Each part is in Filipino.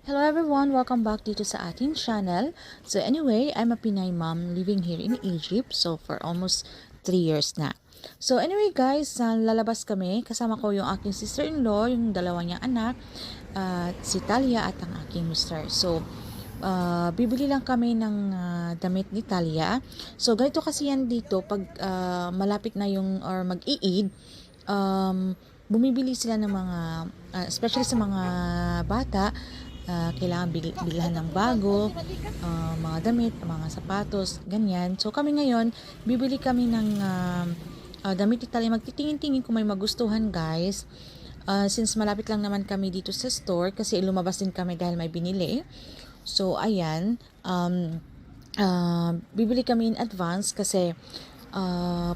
Hello everyone, welcome back dito sa ating channel. So anyway, I'm a Pinay mom living here in Egypt so for almost 3 years na. So anyway guys, lalabas kami. Kasama ko yung aking sister-in-law, yung dalawa niyang anak, at si Talia at ang aking mister. So bibili lang kami ng damit ni Talia. So ganito kasi yan dito pag malapit na yung or mag-i-Eid, bumibili sila ng mga especially sa mga bata. Kailangan bilhan ng bago, mga damit, mga sapatos, ganyan. So kami ngayon, bibili kami ng damit Italy. Magtitingin-tingin kung may magustuhan guys. Since malapit lang naman kami dito sa store kasi lumabas din kami dahil may binili. So ayan, bibili kami in advance kasi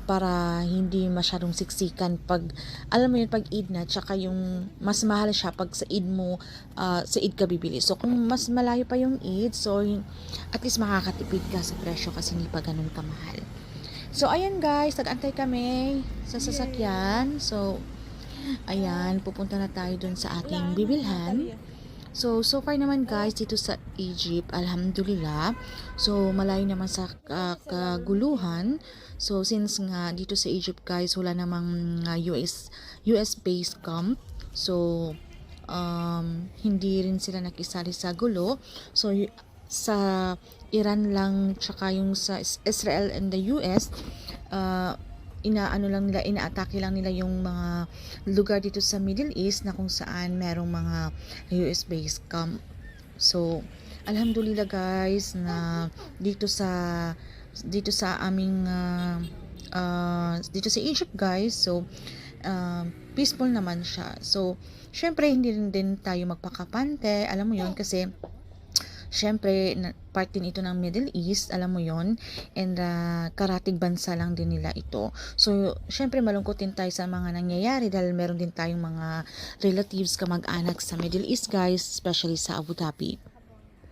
para hindi masyadong siksikan pag alam mo yun pag Eid na, tsaka yung mas mahal siya pag sa Eid mo, sa Eid ka bibili. So kung mas malayo pa yung Eid, so at least makakatipid ka sa presyo kasi hindi pa ganun kamahal. So ayan guys, nag-antay kami sa sasakyan. So ayan, pupunta na tayo dun sa ating bibilhan. So far naman guys, dito sa Egypt, alhamdulillah. So, malayo naman sa kaguluhan. So, since nga dito sa Egypt guys, wala namang US based camp. So, hindi rin sila nakisali sa gulo. So, sa Iran lang, tsaka yung sa Israel and the US, inaatake lang nila yung mga lugar dito sa Middle East na kung saan merong mga US based camp. So alhamdulillah guys na dito sa aming dito sa Egypt guys, so peaceful naman siya. So syempre hindi rin din tayo magpakapante, alam mo yon, kasi syempre, part din ito ng Middle East, alam mo yon, and karatig bansa lang din nila ito. So, syempre, malungkot din tayo sa mga nangyayari dahil meron din tayong mga relatives, kamag-anak sa Middle East, guys, especially sa Abu Dhabi.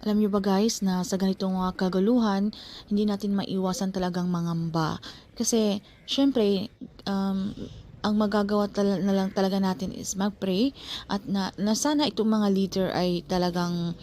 Alam niyo ba guys na sa ganitong kagaluhan, hindi natin maiwasan talagang mangamba. Kasi, syempre, ang magagawa na lang talaga natin is mag-pray at na sana itong mga leader ay talagang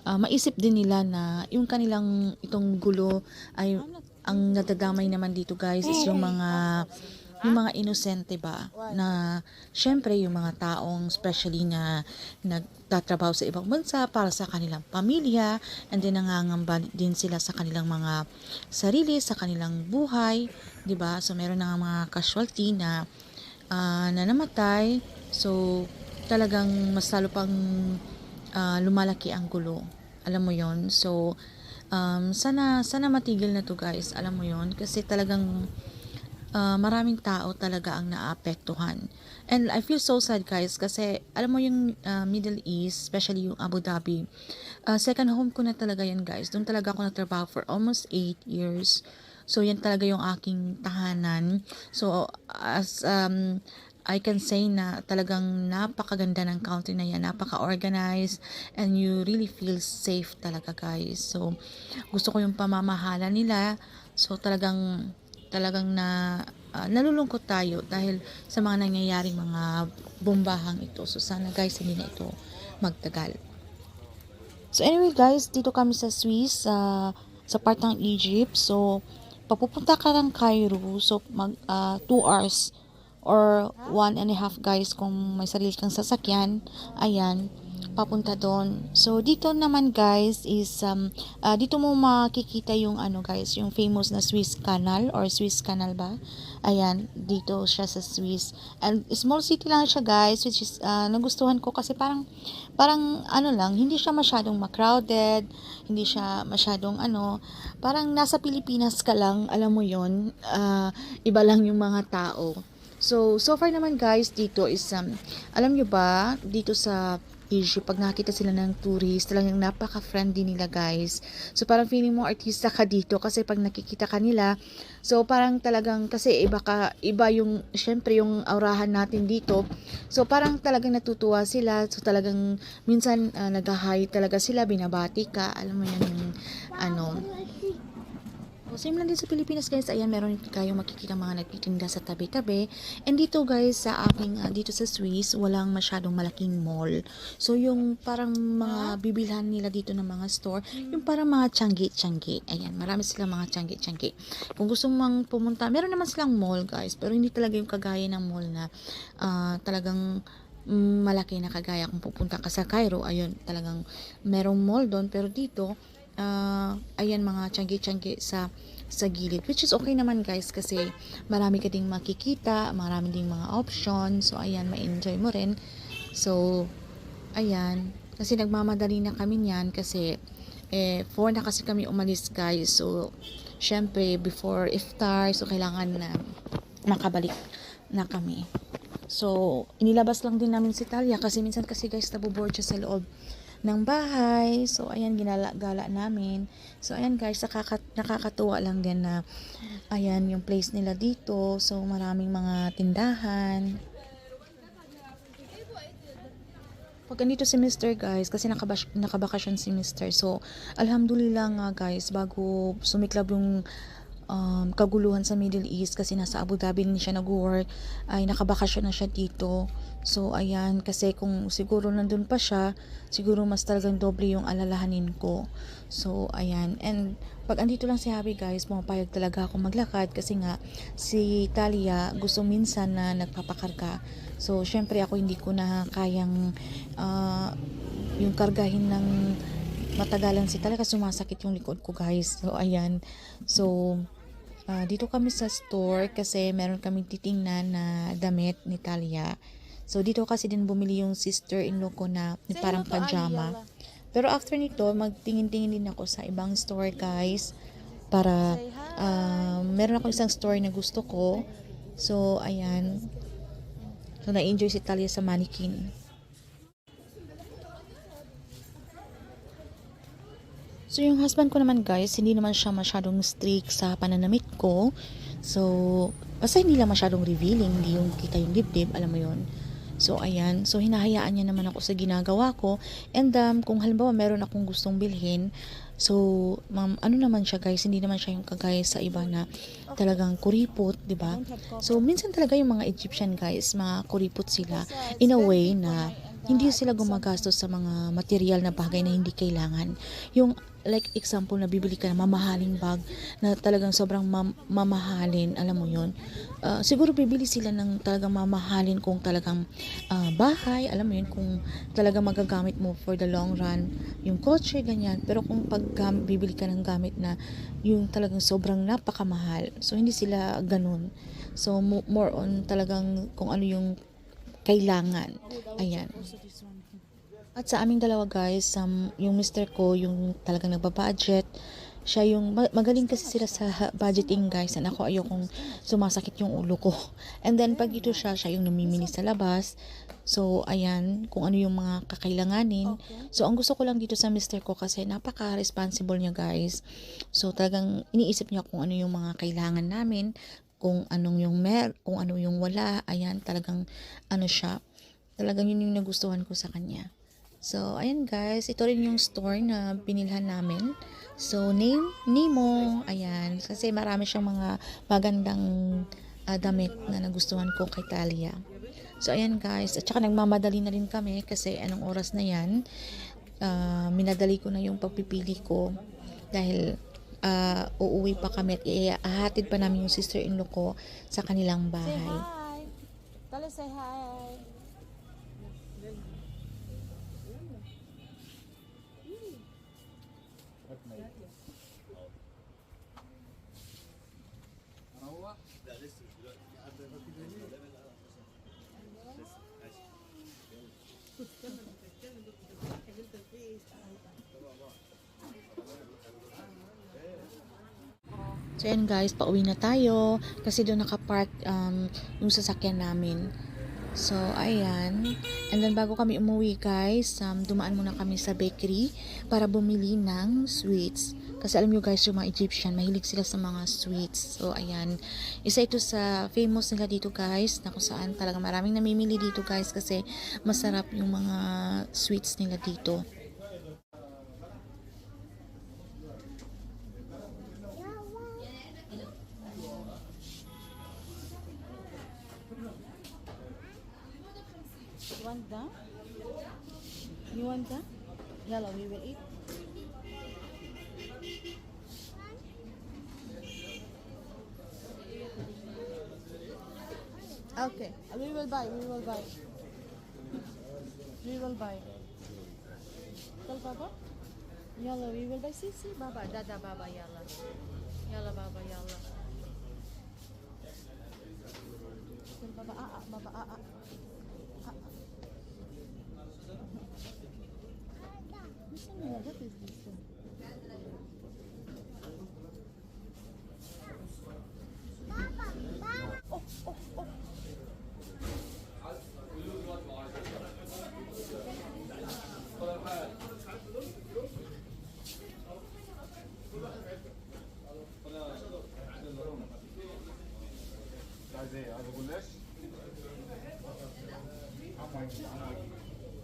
maisip din nila na yung kanilang itong gulo ay ang nadadamay naman dito guys is yung mga inosente ba na syempre yung mga taong especially na nagtatrabaho sa ibang bansa para sa kanilang pamilya, and then nangangamba din sila sa kanilang mga sarili, sa kanilang buhay, 'di ba? So meron na nga mga casualty na namatay. So talagang mas lalo pang lumalaki ang gulo. Alam mo 'yon. So sana matigil na to guys. Alam mo 'yon kasi talagang maraming tao talaga ang naapektuhan. And I feel so sad guys kasi alam mo yung Middle East, especially yung Abu Dhabi. Second home ko na talaga yan guys. Doon talaga ako nagtrabaho for almost 8 years. So yan talaga yung aking tahanan. So as I can say na talagang napakaganda ng country na yan, napaka-organized, and you really feel safe talaga guys. So gusto ko yung pamamahala nila. So talagang nalulungkot tayo dahil sa mga nangyayaring mga bombahang ito. So sana guys hindi na ito magtagal. So anyway guys, dito kami sa Swiss, sa part ng Egypt. So papupunta ka ng Cairo, so mag 2 hours or 1.5 guys kung may sarili kang sasakyan. Ayan, papunta doon. So dito naman guys is dito mo makikita yung ano guys, yung famous na Swiss Canal or Swiss Canal ba? Ayan, dito siya sa Swiss. And small city lang siya guys, which is nagustuhan ko kasi parang ano lang, hindi siya masyadong crowded, hindi siya masyadong parang nasa Pilipinas ka lang, alam mo 'yon. Iba lang yung mga tao. So far naman guys, dito is alam nyo ba, dito sa Egypt, pag nakita sila ng tourist, talagang napaka-friendly nila guys. So parang feeling mo artista ka dito kasi pag nakikita ka nila, so parang talagang kasi iba yung syempre yung aurahan natin dito. So parang talagang natutuwa sila. So talagang minsan nag-hi talaga sila, binabati ka, alam mo yun yung ano. Same lang din sa Pilipinas guys, ayan meron kayong makikita mga nagtitinda sa tabi-tabi. And dito guys sa aking dito sa Swiss, walang masyadong malaking mall. So yung parang mga bibilhan nila dito ng mga store, yung parang mga tiyanggi-tiyanggi. Ayan, marami silang mga tiyanggi-tiyanggi. Kung gusto mong pumunta, meron naman silang mall guys, pero hindi talaga yung kagaya ng mall na talagang malaki na kagaya kung pupunta ka sa Cairo, ayun, talagang merong mall doon, pero dito ayan mga tiyanggi-tiyanggi sa gilid, which is okay naman guys kasi marami ka ding makikita, marami ding mga option, so ayan, ma-enjoy mo rin. So ayan, kasi nagmamadali na kami niyan kasi 4 na kasi kami umalis guys, so syempre before iftar, so kailangan na makabalik na kami. So inilabas lang din namin si Talia kasi minsan kasi guys naboboard siya sa loob ng bahay. So ayan, ginala-gala namin. So ayan guys, nakakatuwa lang din na ayan yung place nila dito. So maraming mga tindahan. Pag andito si Mr. guys, kasi nakabakasyon si Mr. So alhamdulillah nga guys, bago sumiklab yung kaguluhan sa Middle East kasi nasa Abu Dhabi din siya nag-work, ay nakabakasyon na siya dito. So ayan, kasi kung siguro nandun pa siya, siguro mas talagang doble yung alalahanin ko. So ayan, and pag andito lang si Happy guys, pumapayag talaga ako maglakad kasi nga si Talia gusto minsan na nagpapakarga. So syempre ako hindi ko na kayang yung kargahin ng matagalan si Talia kasi sumasakit yung likod ko guys. So ayan, so dito kami sa store kasi meron kaming titingnan na damit ni Talia. So dito kasi din bumili yung sister-in-law ko na parang pajama. Pero after nito, magtingin-tingin din ako sa ibang store guys para meron ako isang store na gusto ko. So ayan. So na-enjoy si Talia sa mannequin. So, yung husband ko naman guys, hindi naman siya masyadong strict sa pananamit ko. So, basta hindi lang masyadong revealing, hindi yung kita yung dibdib, alam mo yun. So, ayan. So, hinahayaan niya naman ako sa ginagawa ko. And kung halimbawa meron akong gustong bilhin, so, ano naman siya guys, hindi naman siya yung kagaya sa iba na talagang kuripot, di ba? So, minsan talaga yung mga Egyptian guys, mga kuripot sila in a way na hindi sila gumagastos sa mga material na bagay na hindi kailangan. Yung like example na bibili ka na mamahaling bag na talagang sobrang mamahalin, alam mo yun. Siguro bibili sila ng talagang mamahalin kung talagang bahay, alam mo yun, kung talagang magagamit mo for the long run, yung kotse, ganyan. Pero kung bibili ka ng gamit na yung talagang sobrang napakamahal, so hindi sila ganun. So more on talagang kung ano yung kailangan. Ayan. At sa aming dalawa guys, yung mister ko, yung talagang nagbabudget, siya yung, magaling kasi sila sa budgeting guys, and ako ayokong sumasakit yung ulo ko. And then pag dito siya yung namimili sa labas. So ayan, kung ano yung mga kakailanganin. So ang gusto ko lang dito sa mister ko kasi napaka-responsible niya guys. So talagang iniisip niya kung ano yung mga kailangan namin, kung anong yung kung ano yung wala. Ayan, talagang ano siya, talagang yun yung nagustuhan ko sa kanya. So, ayan guys, ito rin yung store na binilhan namin. So, Nemo, ayan, kasi marami siyang mga magandang damit na nagustuhan ko kay Talia. So, ayan guys, at saka nagmamadali na rin kami kasi anong oras na yan, minadali ko na yung pagpipili ko dahil uuwi pa kami at ihahatid pa namin yung sister-in-law ko sa kanilang bahay. Say hi. Tala, say hi. So yan guys, pauwi na tayo kasi doon nakapark yung sasakyan namin. So ayan, and then bago kami umuwi guys, dumaan muna kami sa bakery para bumili ng sweets. Kasi alam nyo guys, yung mga Egyptian, mahilig sila sa mga sweets. So ayan, isa ito sa famous nila dito guys, na kung saan talaga maraming namimili dito guys kasi masarap yung mga sweets nila dito. You want that? Yalla, we will eat. Okay, we will buy. We will buy. We will buy. Tell Baba. Yalla, we will buy. See, Baba. Dada, Baba, yalla. Yalla, Baba, yalla. Tell Baba, Baba, Listen, what is this one?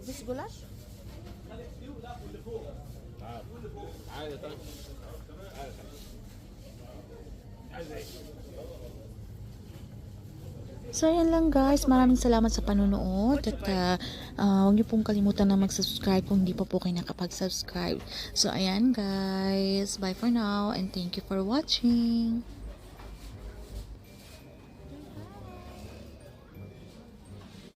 This goulash? So, ayan lang guys. Maraming salamat sa panonood. At huwag niyo pong kalimutan na mag-subscribe kung hindi pa po kayo nakapag-subscribe. So, ayan guys. Bye for now and thank you for watching.